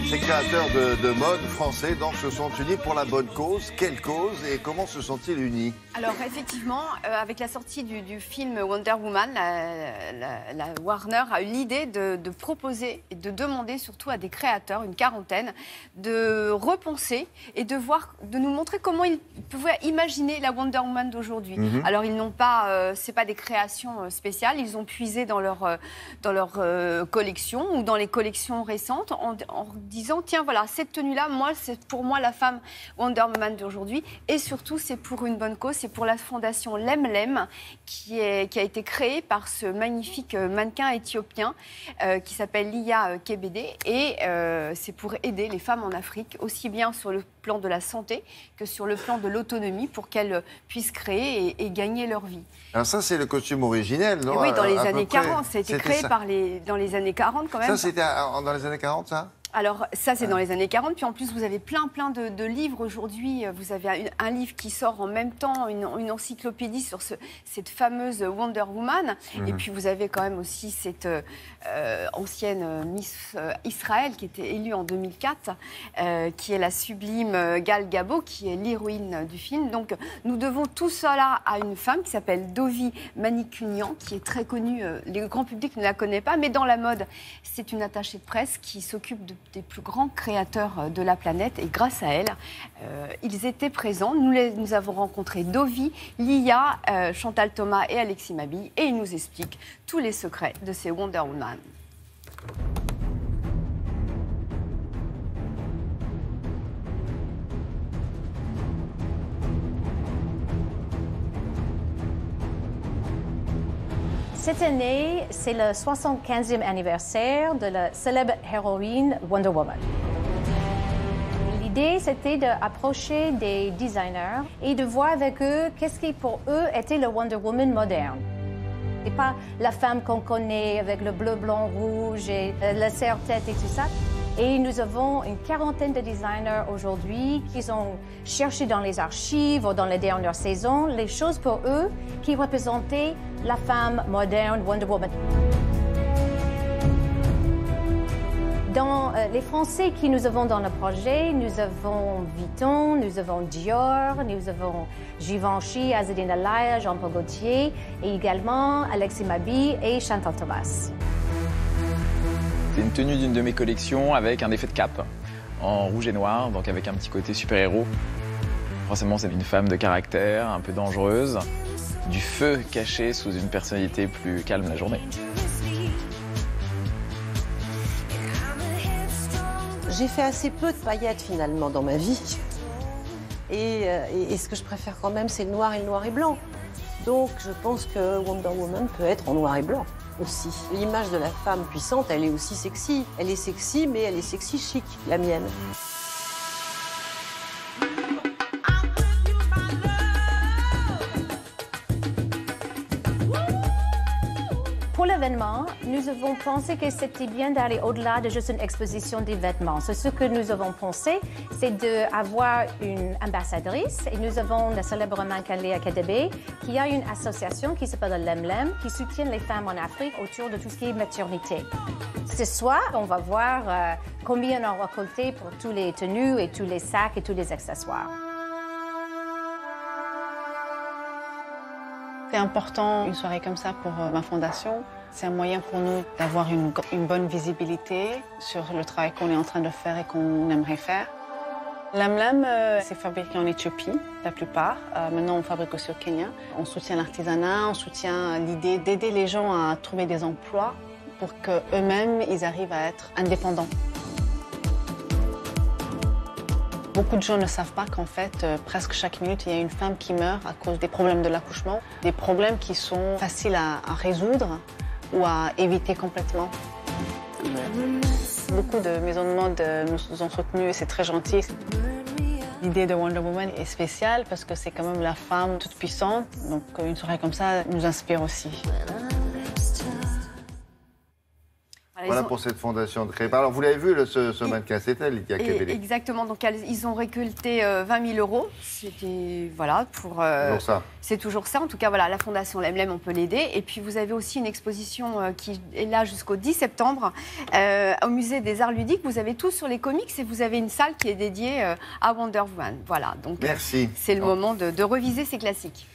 Ces créateurs de mode français donc se sont unis pour la bonne cause. Quelle cause et comment se sont-ils unis? Alors effectivement, avec la sortie du film Wonder Woman, la Warner a eu l'idée de proposer et de demander surtout à des créateurs, une quarantaine, de repenser et de nous montrer comment ils pouvaient imaginer la Wonder Woman d'aujourd'hui. Alors ils n'ont pas, c'est pas des créations spéciales, ils ont puisé dans leur collection ou dans les collections récentes en disant tiens voilà cette tenue-là, moi c'est pour moi la femme Wonder Woman d'aujourd'hui et surtout c'est pour une bonne cause, c'est pour la fondation Lemlem qui a été créée par ce magnifique mannequin éthiopien qui s'appelle Lia Kebede et c'est pour aider les femmes en Afrique aussi bien sur le plan de la santé que sur le plan de l'autonomie pour qu'elles puissent créer et gagner leur vie. Alors ça c'est le costume originel, non? Et oui, dans les années 40, ça a été créé dans les années 40 quand même. Ça c'était dans les années 40 ça? Alors ça c'est dans les années 40, puis en plus vous avez plein de livres aujourd'hui. Vous avez un livre qui sort en même temps, une encyclopédie sur cette fameuse Wonder Woman. Et puis vous avez quand même aussi cette ancienne Miss Israël qui était élue en 2004, qui est la sublime Gal Gadot, qui est l'héroïne du film. Donc nous devons tout cela à une femme qui s'appelle Dovi Manicunian, qui est très connue, le grand public ne la connaît pas, mais dans la mode c'est une attachée de presse qui s'occupe des plus grands créateurs de la planète et grâce à elle, ils étaient présents. Nous avons rencontré Dovi, Lia, Chantal Thomas et Alexis Mabille et ils nous expliquent tous les secrets de ces Wonder Woman. Cette année, c'est le 75e anniversaire de la célèbre héroïne Wonder Woman. L'idée, c'était d'approcher des designers et de voir avec eux qu'est-ce qui, pour eux, était le Wonder Woman moderne. Et pas la femme qu'on connaît avec le bleu, blanc, rouge et le serre-tête et tout ça. Et nous avons une quarantaine de designers aujourd'hui qui ont cherché dans les archives ou dans les dernières saisons les choses pour eux qui représentaient la femme moderne Wonder Woman. Dans les Français que nous avons dans le projet, nous avons Vuitton, nous avons Dior, nous avons Givenchy, Azzedine Alaïa, Jean-Paul Gaultier et également Alexis Mabille et Chantal Thomas. C'est une tenue d'une de mes collections avec un effet de cape en rouge et noir, donc avec un petit côté super-héros. Forcément, c'est une femme de caractère, un peu dangereuse, du feu caché sous une personnalité plus calme la journée. J'ai fait assez peu de paillettes finalement dans ma vie. Et ce que je préfère quand même, c'est le noir et le noir et blanc. Donc je pense que Wonder Woman peut être en noir et blanc aussi. L'image de la femme puissante, elle est aussi sexy. Elle est sexy, mais elle est sexy chic, la mienne. Pour l'événement, nous avons pensé que c'était bien d'aller au-delà de juste une exposition des vêtements. Ce que nous avons pensé, c'est d'avoir une ambassadrice. Et nous avons la célèbre mannequin Lia Kebede, qui a une association qui s'appelle Lemlem, qui soutient les femmes en Afrique autour de tout ce qui est maternité. Ce soir, on va voir combien on a récolté pour tous les tenues et tous les sacs et tous les accessoires. C'est important, une soirée comme ça pour ma fondation. C'est un moyen pour nous d'avoir une bonne visibilité sur le travail qu'on est en train de faire et qu'on aimerait faire. Lemlem, c'est fabriqué en Éthiopie, la plupart. Maintenant, on fabrique aussi au Kenya. On soutient l'artisanat, on soutient l'idée d'aider les gens à trouver des emplois pour qu'eux-mêmes, ils arrivent à être indépendants. Beaucoup de gens ne savent pas qu'en fait, presque chaque minute, il y a une femme qui meurt à cause des problèmes de l'accouchement. Des problèmes qui sont faciles à résoudre ou à éviter complètement. Beaucoup de maisons de mode nous ont soutenus et c'est très gentil. L'idée de Wonder Woman est spéciale parce que c'est quand même la femme toute puissante. Donc une soirée comme ça nous inspire aussi. Voilà pour cette fondation de création. Alors, vous l'avez vu, ce mannequin, c'est elle, Lydia Kebele. Exactement. Donc, ils ont récolté 20 000 €. C'était, voilà, pour... Toujours ça. C'est toujours ça. En tout cas, voilà, la Fondation Lemlem, on peut l'aider. Et puis, vous avez aussi une exposition qui est là jusqu'au 10 septembre au Musée des Arts Ludiques. Vous avez tout sur les comics et vous avez une salle qui est dédiée à Wonder Woman. Voilà. Donc, merci. C'est le moment de reviser ces classiques.